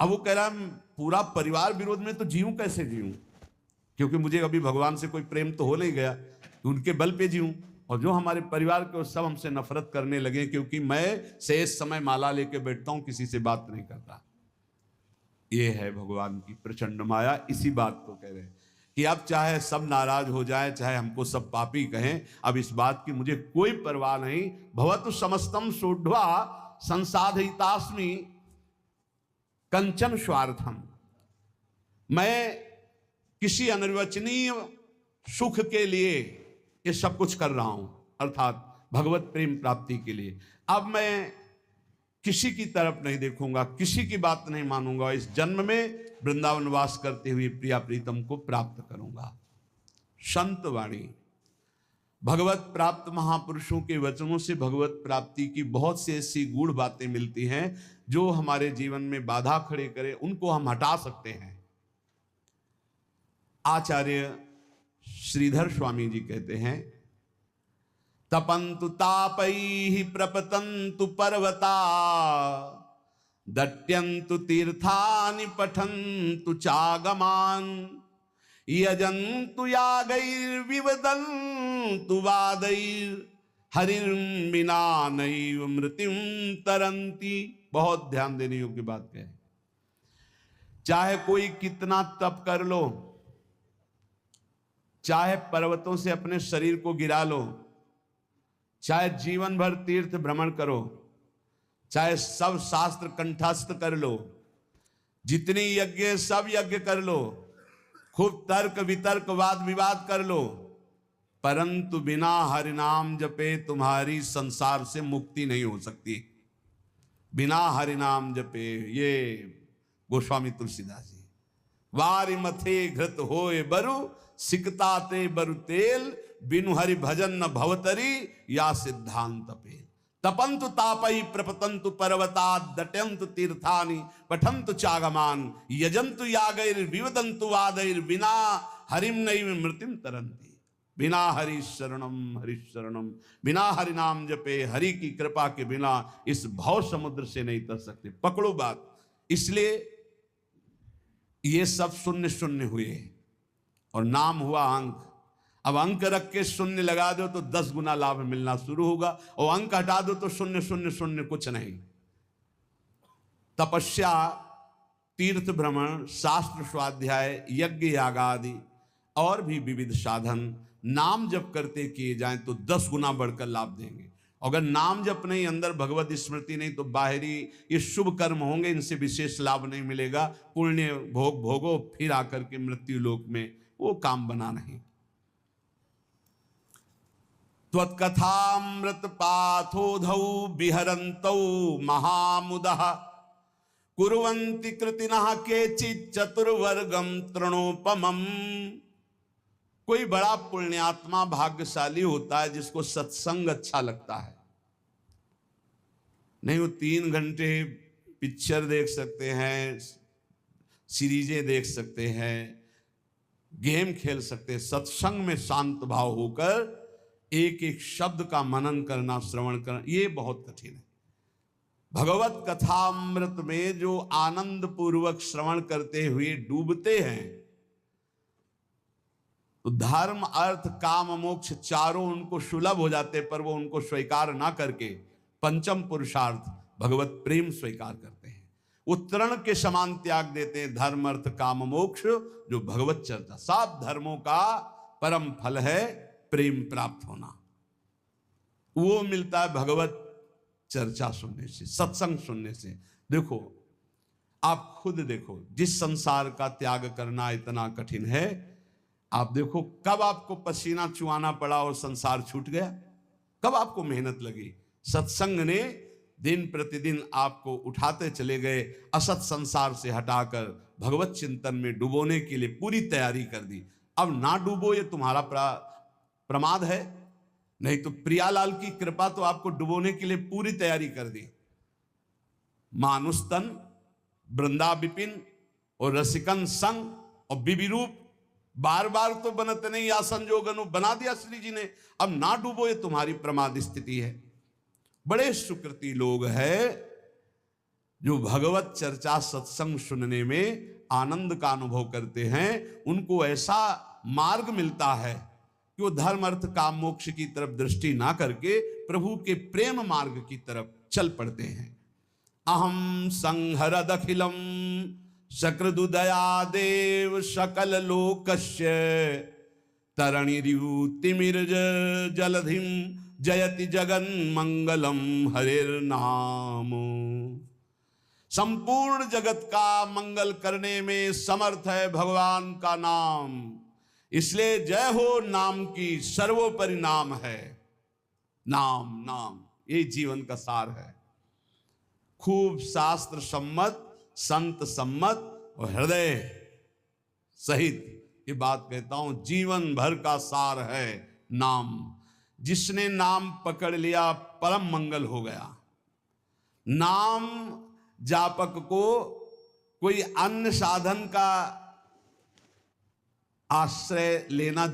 अब वो कह रहा है पूरा परिवार विरोध में तो जीऊं कैसे जीऊं, क्योंकि मुझे अभी भगवान से कोई प्रेम तो हो नहीं गया कि उनके बल पे जीऊं, और जो हमारे परिवार के सब हमसे नफरत करने लगे क्योंकि मैं शेष समय माला लेके बैठता हूं, किसी से बात नहीं करता। ये है भगवान की प्रचंड माया। इसी बात को कह रहे हैं कि अब चाहे सब नाराज हो जाए, चाहे हमको सब पापी कहें, अब इस बात की मुझे कोई परवाह नहीं। भवतु समस्तम सोढ़वा संसाधितास्मि कंचन स्वार्थम। मैं किसी अनिर्वचनीय सुख के लिए ये सब कुछ कर रहा हूं, अर्थात भगवत प्रेम प्राप्ति के लिए। अब मैं किसी की तरफ नहीं देखूंगा, किसी की बात नहीं मानूंगा, इस जन्म में वृंदावन वास करते हुए प्रिया प्रीतम को प्राप्त करूंगा। संत वाणी, भगवत प्राप्त महापुरुषों के वचनों से भगवत प्राप्ति की बहुत सी ऐसी गूढ़ बातें मिलती हैं जो हमारे जीवन में बाधा खड़े करे, उनको हम हटा सकते हैं। आचार्य श्रीधर स्वामी जी कहते हैं, तपंतु तापैः प्रपतंतु पर्वता, दट्यंतु तीर्थानि पठन्तु चागमान्, यजन्तु यागैर्विवदन्तु वादैर्, हरिर्विना नैव मृत्युं तरन्ति। बहुत ध्यान देने योग्य बात है। चाहे कोई कितना तप कर लो, चाहे पर्वतों से अपने शरीर को गिरा लो, चाहे जीवन भर तीर्थ भ्रमण करो, चाहे सब शास्त्र कंठस्थ कर लो, जितनी यज्ञ सब यज्ञ कर लो, खूब तर्क वितर्क वाद विवाद कर लो, परंतु बिना हरि नाम जपे तुम्हारी संसार से मुक्ति नहीं हो सकती। बिना हरि नाम जपे, ये गोस्वामी तुलसीदास जी। वारि मथे घृत होए बरु, सिकता ते बरु तेल, बिनु हरि भजन न भवतरी, या सिद्धांत पेल। तपंतु तापई प्रपतंतु पर्वता, दट्यंतु तीर्थानि पठंतु चागमान, यजंतु यागैर विवदंतु वादैर, बिना हरिम नैव मृत्युम तरंति। बिना हरि शरणम, बिना हरि नाम जपे, हरि की कृपा के बिना इस भव समुद्र से नहीं तर सकते। पकड़ो बात। इसलिए ये सब शून्य शून्य हुए और नाम हुआ अंक। अब अंक रख के शून्य लगा दो तो 10 गुना लाभ मिलना शुरू होगा, और अंक हटा दो तो शून्य शून्य शून्य कुछ नहीं। तपस्या, तीर्थ भ्रमण, शास्त्र स्वाध्याय, यज्ञ यागादि और भी विविध साधन नाम जप करते किए जाएं तो 10 गुना बढ़कर लाभ देंगे। अगर नाम जप नहीं, अंदर भगवत स्मृति नहीं, तो बाहरी ये शुभ कर्म होंगे, इनसे विशेष लाभ नहीं मिलेगा। पुण्य भोग भोगो, फिर आकर के मृत्यु लोक में वो काम बना नहीं। त्वत्कथामृत पाथोधौ विहरन्तौ महामुदः, कुर्वन्ति कृतिनः केचित् चतुर्वर्गं तृणोपमम्। कोई बड़ा पुण्यात्मा भाग्यशाली होता है जिसको सत्संग अच्छा लगता है। नहीं, वो 3 घंटे पिक्चर देख सकते हैं, सीरीजें देख सकते हैं, गेम खेल सकते हैं। सत्संग में शांत भाव होकर एक एक शब्द का मनन करना, श्रवण करना, ये बहुत कठिन है। भगवत कथामृत में जो आनंद पूर्वक श्रवण करते हुए डूबते हैं, तो धर्म अर्थ काम मोक्ष चारों उनको सुलभ हो जाते, पर वो उनको स्वीकार ना करके पंचम पुरुषार्थ भगवत प्रेम स्वीकार करते हैं। वो तृण के समान त्याग देते हैं। धर्म अर्थ काम मोक्ष, जो भगवत चर्चा, सब धर्मों का परम फल है प्रेम प्राप्त होना। वो मिलता है भगवत चर्चा सुनने से, सत्संग सुनने से। देखो, आप खुद देखो, जिस संसार का त्याग करना इतना कठिन है, आप देखो कब आपको पसीना चुआना पड़ा और संसार छूट गया, कब आपको मेहनत लगी। सत्संग ने दिन प्रतिदिन आपको उठाते चले गए, असत संसार से हटाकर भगवत चिंतन में डुबोने के लिए पूरी तैयारी कर दी। अब ना डूबो ये तुम्हारा प्रमाद है, नहीं तो प्रियालाल की कृपा तो आपको डुबोने के लिए पूरी तैयारी कर दी। मानुस्तन, वृंदा विपिन और रसिकन संग और बिबी रूप, बार बार तो बनत नहीं या संजोगनु, बना दिया श्री जी ने। अब ना डूबो ये तुम्हारी प्रमाद स्थिति है। बड़े सुकृति लोग हैं जो भगवत चर्चा सत्संग सुनने में आनंद का अनुभव करते हैं, उनको ऐसा मार्ग मिलता है कि वो धर्म अर्थ काम मोक्ष की तरफ दृष्टि ना करके प्रभु के प्रेम मार्ग की तरफ चल पड़ते हैं। अहम संहरदखिलम सकृदुदया देव सकल लोकस्य तरणिरितिमिर्ज जलधिम जयति जगन मंगलम हरिर्नाम। संपूर्ण जगत का मंगल करने में समर्थ है भगवान का नाम, इसलिए जय हो नाम की, सर्वोपरि नाम है। नाम नाम ये जीवन का सार है। खूब शास्त्र सम्मत, संत सम्मत और हृदय सहित ये बात कहता हूं, जीवन भर का सार है नाम। जिसने नाम पकड़ लिया परम मंगल हो गया। नाम जापक को कोई अन्य साधन का आश्रय लेना